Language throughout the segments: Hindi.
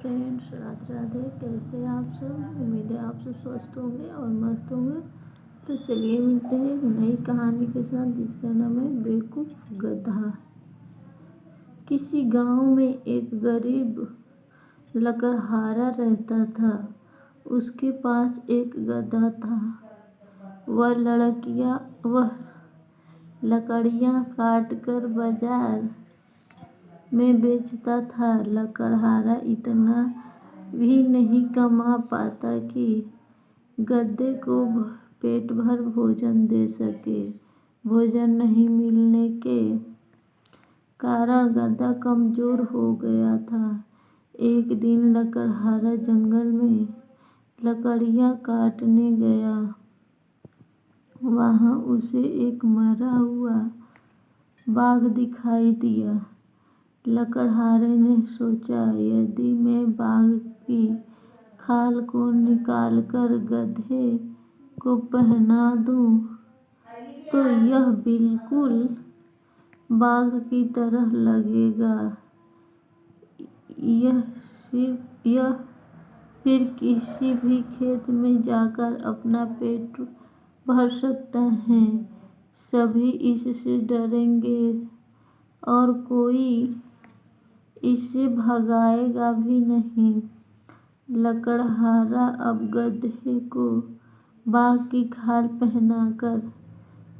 फ्रेंड्स, राधे राधे। कैसे हैं आप सब? उम्मीद है आप सब स्वस्थ होंगे और मस्त होंगे। तो चलिए मिलते हैं एक नई कहानी के साथ जिसका नाम है बेवकूफ़ गधा। किसी गांव में एक गरीब लकड़हारा रहता था। उसके पास एक गधा था। वह लकड़ियाँ काटकर बाजार में बेचता था। लकड़हारा इतना भी नहीं कमा पाता कि गधे को पेट भर भोजन दे सके। भोजन नहीं मिलने के कारण गधा कमजोर हो गया था। एक दिन लकड़हारा जंगल में लकड़ियाँ काटने गया। वहाँ उसे एक मरा हुआ बाघ दिखाई दिया। लकड़हारे ने सोचा, यदि मैं बाघ की खाल को निकालकर गधे को पहना दूं, तो यह बिल्कुल बाघ की तरह लगेगा। यह फिर किसी भी खेत में जाकर अपना पेट भर सकता है। सभी इससे डरेंगे और कोई इसे भगाएगा भी नहीं। लकड़हारा अब गधे को बाघ की खाल पहनाकर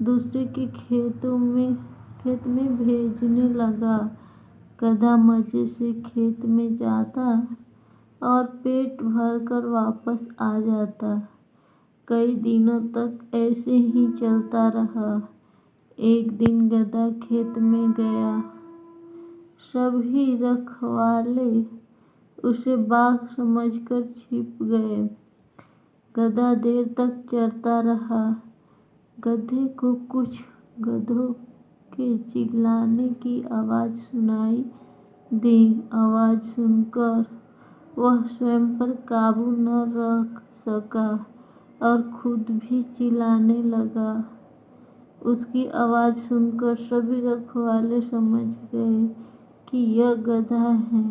दूसरे के खेत में भेजने लगा। गधा मजे से खेत में जाता और पेट भरकर वापस आ जाता। कई दिनों तक ऐसे ही चलता रहा। एक दिन गधा खेत में गया। सभी रखवाले उसे बाघ समझकर छिप गए। गधा देर तक चरता रहा। गधे को कुछ गधों के चिल्लाने की आवाज़ सुनाई दी। आवाज़ सुनकर वह स्वयं पर काबू न रख सका और खुद भी चिल्लाने लगा। उसकी आवाज़ सुनकर सभी रखवाले समझ गए कि यह गधा है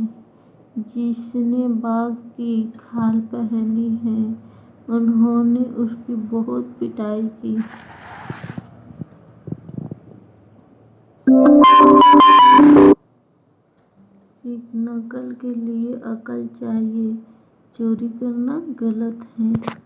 जिसने बाघ की खाल पहनी है। उन्होंने उसकी बहुत पिटाई की। सीखना कल के लिए अकल चाहिए। चोरी करना गलत है।